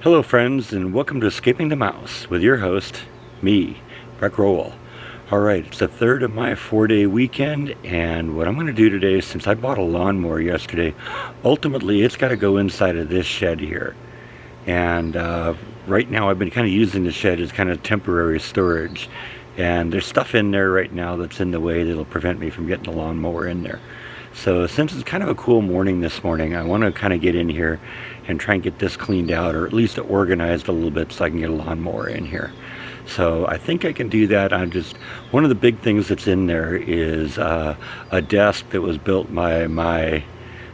Hello friends, and welcome to Escaping the Mouse with your host, me, Breck Rowell. Alright, it's the third of my 4-day weekend, and what I'm going to do today, since I bought a lawnmower yesterday, ultimately it's got to go inside of this shed here. And right now I've been kind of using the shed as kind of temporary storage. And there's stuff in there right now that's in the way that'll prevent me from getting the lawnmower in there. So since it's kind of a cool morning this morning, I want to kind of get in here and try and get this cleaned out, or at least organized a little bit so I can get a lawnmower in here. So I think I can do that. One of the big things that's in there is a desk that was built by my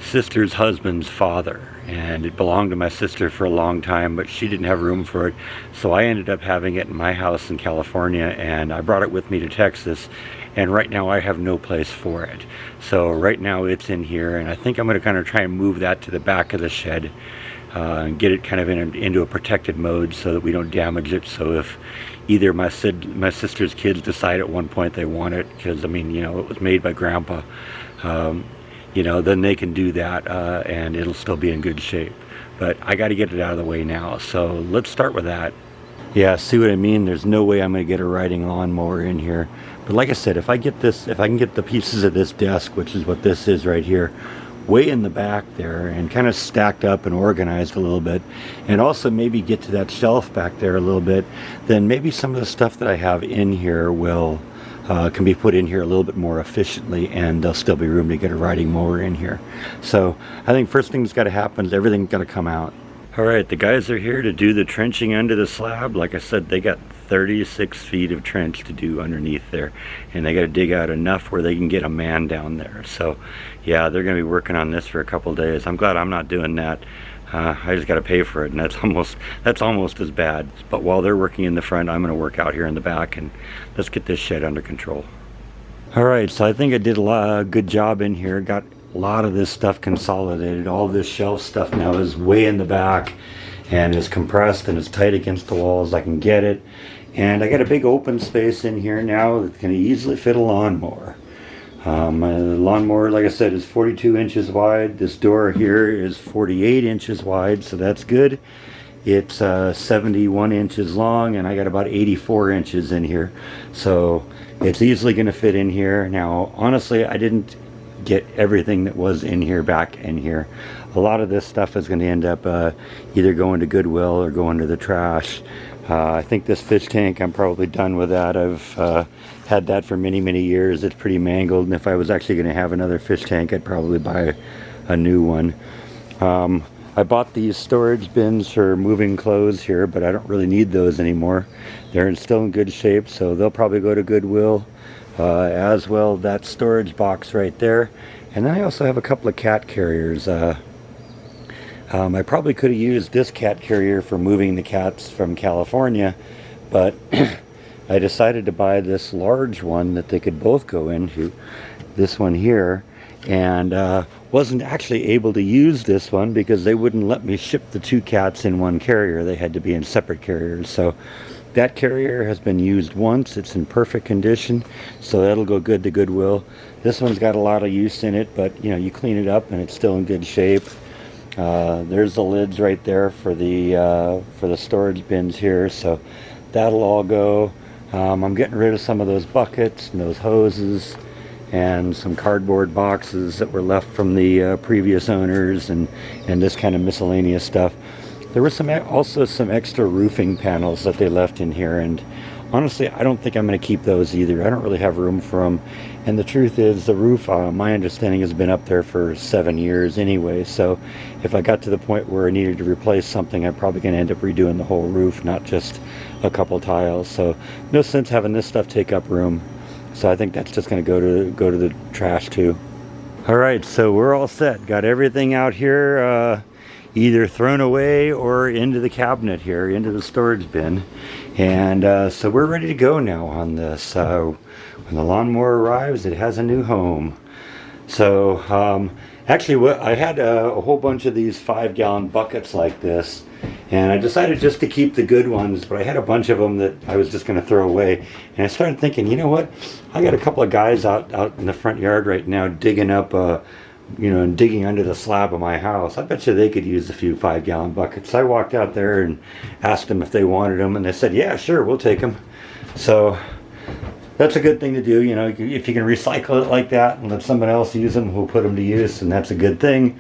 sister's husband's father, and it belonged to my sister for a long time, but she didn't have room for it, so I ended up having it in my house in California, and I brought it with me to Texas, and right now I have no place for it. So right now it's in here, and I think I'm going to kind of try and move that to the back of the shed and get it kind of into a protected mode so that we don't damage it. So if either my sister's kids decide at one point they want it, because I mean, you know, it was made by Grandpa, you know, then they can do that and it'll still be in good shape. But I got to get it out of the way now, so let's start with that. Yeah, see what I mean? There's no way I'm going to get a riding lawnmower in here. But like I said, if I can get the pieces of this desk, which is what this is right here, way in the back there and kind of stacked up and organized a little bit, and also maybe get to that shelf back there a little bit, then maybe some of the stuff that I have in here can be put in here a little bit more efficiently, and there'll still be room to get a riding mower in here. So I think first thing that's got to happen is everything's got to come out. Alright, the guys are here to do the trenching under the slab. Like I said, they got 36 feet of trench to do underneath there, and they got to dig out enough where they can get a man down there. So yeah, they're going to be working on this for a couple days. I'm glad I'm not doing that. I just got to pay for it, and that's almost as bad. But while they're working in the front, I'm going to work out here in the back, and let's get this shed under control. Alright, so I think I did a good job in here. Got a lot of this stuff consolidated. All this shelf stuff now is way in the back and is compressed and is tight against the wall as I can get it. And I got a big open space in here now that can easily fit a lawnmower. My lawnmower, like I said, is 42 inches wide. This door here is 48 inches wide, so that's good. It's 71 inches long, and I got about 84 inches in here. So it's easily going to fit in here. Now, honestly, I didn't get everything that was in here back in here. A lot of this stuff is going to end up either going to Goodwill or going to the trash. I think this fish tank, I'm probably done with that. I've had that for many years. It's pretty mangled, and if I was actually going to have another fish tank, I'd probably buy a new one. I bought these storage bins for moving clothes here, but I don't really need those anymore. They're still in good shape, so they'll probably go to Goodwill. As well, that storage box right there. And then I also have a couple of cat carriers. I probably could have used this cat carrier for moving the cats from California, but I decided to buy this large one that they could both go into, this one here, and wasn't actually able to use this one because they wouldn't let me ship the two cats in one carrier. They had to be in separate carriers. So that carrier has been used once. It's in perfect condition, so that'll go good to Goodwill. This one's got a lot of use in it, but you know, you clean it up and it's still in good shape. There's the lids right there for the storage bins here, so that'll all go. I'm getting rid of some of those buckets and those hoses and some cardboard boxes that were left from the previous owners, and this kind of miscellaneous stuff. There were also some extra roofing panels that they left in here, and honestly, I don't think I'm going to keep those either. I don't really have room for them, and the truth is, the roof, my understanding, has been up there for 7 years anyway, so if I got to the point where I needed to replace something, I'm probably going to end up redoing the whole roof, not just a couple tiles. So no sense having this stuff take up room, so I think that's just going to go to the trash too. Alright, so we're all set. Got everything out here either thrown away or into the cabinet here, into the storage bin. And so we're ready to go now on this. When the lawnmower arrives, it has a new home. So actually, I had a whole bunch of these 5-gallon buckets like this, and I decided just to keep the good ones, but I had a bunch of them that I was just going to throw away. And I started thinking, you know what, I got a couple of guys out in the front yard right now digging up you know, and digging under the slab of my house. I bet you they could use a few 5-gallon buckets. I walked out there and asked them if they wanted them, and they said, yeah, sure, we'll take them. So that's a good thing to do. You know, if you can recycle it like that and let someone else use them, we'll put them to use, and that's a good thing.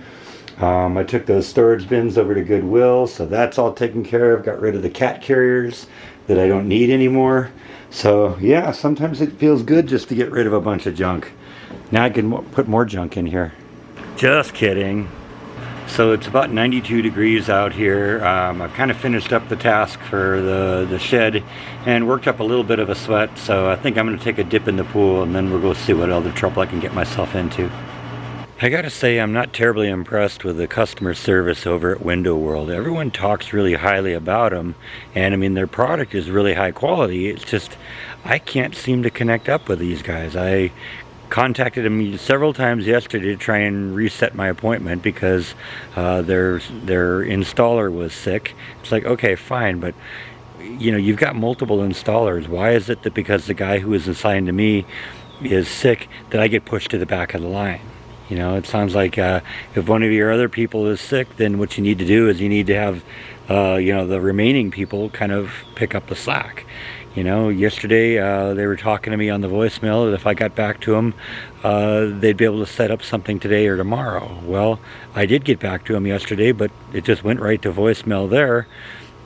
I took those storage bins over to Goodwill, so that's all taken care of. Got rid of the cat carriers that I don't need anymore. So yeah, sometimes it feels good just to get rid of a bunch of junk. Now I can put more junk in here. Just kidding. So it's about 92 degrees out here. I've kind of finished up the task for the shed and worked up a little bit of a sweat, so I think I'm going to take a dip in the pool and then we'll go see what other trouble I can get myself into. I gotta say, I'm not terribly impressed with the customer service over at Window World. Everyone talks really highly about them, and I mean, their product is really high quality. It's just, I can't seem to connect up with these guys. I contacted them several times yesterday to try and reset my appointment because their installer was sick. It's like, okay, fine, but you know, you've got multiple installers. Why is it that because the guy who is assigned to me is sick that I get pushed to the back of the line? You know, it sounds like if one of your other people is sick, then what you need to do is you need to have, you know, the remaining people kind of pick up the slack. You know, yesterday they were talking to me on the voicemail that if I got back to them, they'd be able to set up something today or tomorrow. Well, I did get back to them yesterday, but it just went right to voicemail there.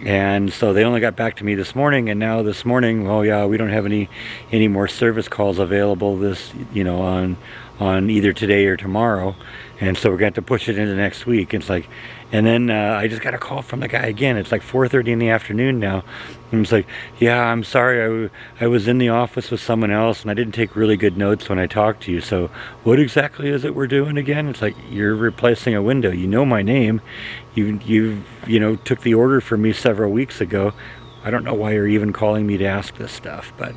And so they only got back to me this morning, and now this morning, oh yeah, we don't have any more service calls available this, you know, on either today or tomorrow, and so we're going to have to push it into next week. It's like, and then I just got a call from the guy again. It's like 4:30 in the afternoon now, and it's like, yeah, I'm sorry, I was in the office with someone else and I didn't take really good notes when I talked to you. So what exactly is it we're doing again? It's like, you're replacing a window. You know my name. You know, took the order for me several weeks ago. I don't know why you're even calling me to ask this stuff, but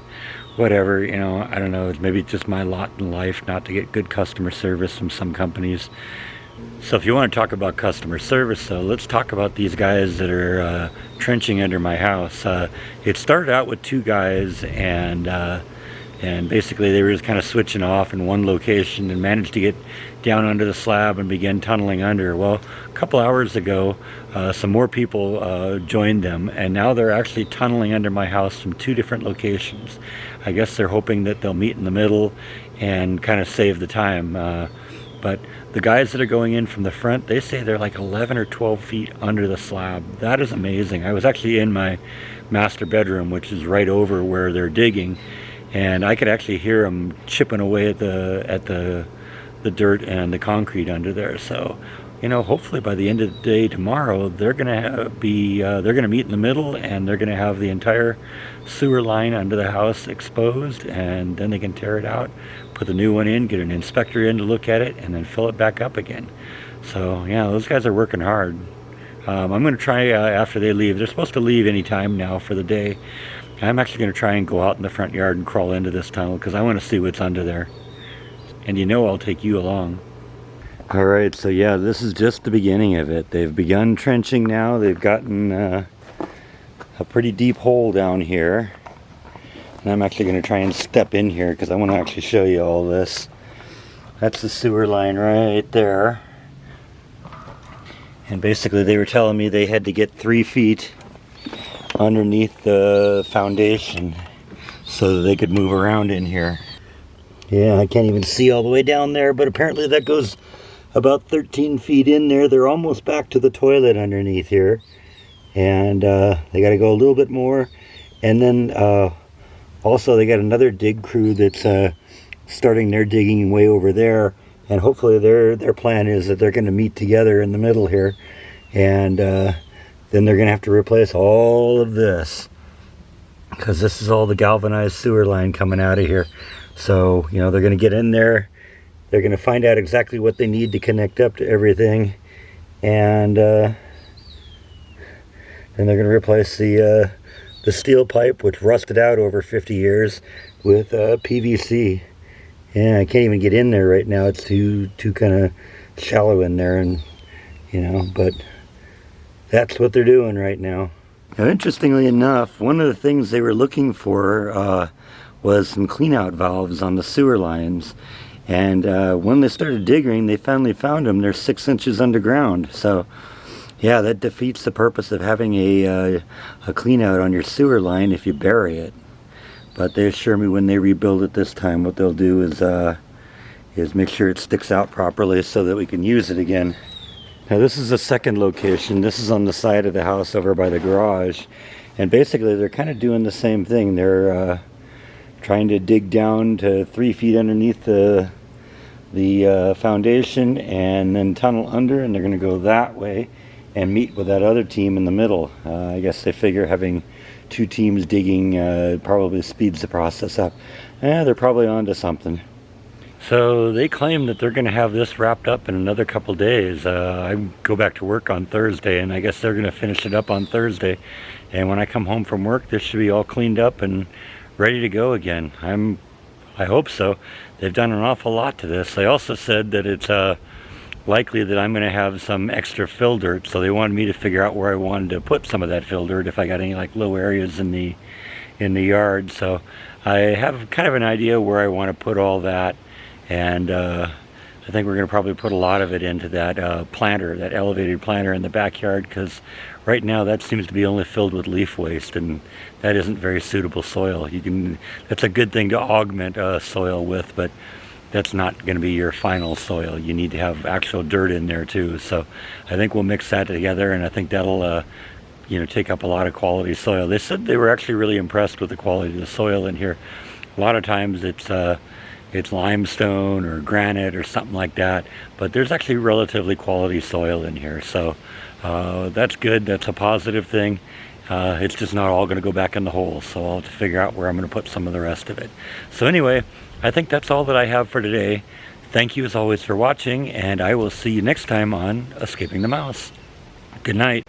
whatever, you know, I don't know. Maybe it's just my lot in life not to get good customer service from some companies. So if you want to talk about customer service, though, let's talk about these guys that are trenching under my house. It started out with 2 guys, and basically they were just kind of switching off in one location and managed to get down under the slab and begin tunneling under. Well, a couple hours ago, some more people joined them, and now they're actually tunneling under my house from 2 different locations. I guess they're hoping that they'll meet in the middle and kind of save the time. But the guys that are going in from the front, they say they're like 11 or 12 feet under the slab. That is amazing. I was actually in my master bedroom, which is right over where they're digging, and I could actually hear them chipping away at the dirt and the concrete under there. So, you know, hopefully by the end of the day tomorrow, they're gonna they're gonna meet in the middle, and they're gonna have the entire sewer line under the house exposed, and then they can tear it out, put the new one in, get an inspector in to look at it, and then fill it back up again. So yeah, those guys are working hard. I'm gonna try after they leave. They're supposed to leave any time now for the day. I'm actually gonna try and go out in the front yard and crawl into this tunnel because I want to see what's under there. And you know I'll take you along. Alright, so yeah, this is just the beginning of it. They've begun trenching now. They've gotten a pretty deep hole down here. And I'm actually going to try and step in here because I want to actually show you all this. That's the sewer line right there. And basically they were telling me they had to get 3 feet underneath the foundation so that they could move around in here. Yeah, I can't even see all the way down there, but apparently that goes about 13 feet in there. They're almost back to the toilet underneath here, and they got to go a little bit more. And then also they got another dig crew that's starting their digging way over there, and hopefully their plan is that they're going to meet together in the middle here, and then they're going to have to replace all of this because this is all the galvanized sewer line coming out of here. So, you know, they're going to get in there, they're going to find out exactly what they need to connect up to everything, and then they're going to replace the steel pipe, which rusted out over 50 years, with PVC. Yeah, I can't even get in there right now. It's too kind of shallow in there, and you know, but that's what they're doing right now. Now, interestingly enough, one of the things they were looking for was some clean out valves on the sewer lines, And when they started digging, they finally found them. They're 6 inches underground. So yeah, that defeats the purpose of having a clean out on your sewer line if you bury it. But they assure me when they rebuild it this time, what they'll do is make sure it sticks out properly so that we can use it again. Now this is the second location. This is on the side of the house over by the garage. And basically they're kind of doing the same thing. They're trying to dig down to 3 feet underneath the foundation and then tunnel under, and they're going to go that way and meet with that other team in the middle. I guess they figure having 2 teams digging probably speeds the process up. They're probably onto something. So they claim that they're going to have this wrapped up in another couple days. I go back to work on Thursday, and I guess they're going to finish it up on Thursday. And when I come home from work, this should be all cleaned up and ready to go again. I hope so. They've done an awful lot to this. They also said that it's likely that I'm going to have some extra fill dirt, so they wanted me to figure out where I wanted to put some of that fill dirt if I got any like low areas in the yard. So I have kind of an idea where I want to put all that, and I think we're going to probably put a lot of it into that planter, that elevated planter in the backyard, because right now that seems to be only filled with leaf waste, and that isn't very suitable soil. That's a good thing to augment soil with, but that's not going to be your final soil. You need to have actual dirt in there too. So I think we'll mix that together, and I think that'll take up a lot of quality soil. They said they were actually really impressed with the quality of the soil in here. A lot of times it's limestone or granite or something like that, but there's actually relatively quality soil in here. So that's good. That's a positive thing. It's just not all going to go back in the hole, so I'll have to figure out where I'm going to put some of the rest of it. So anyway, I think that's all that I have for today. Thank you as always for watching, and I will see you next time on Escaping the Mouse. Good night.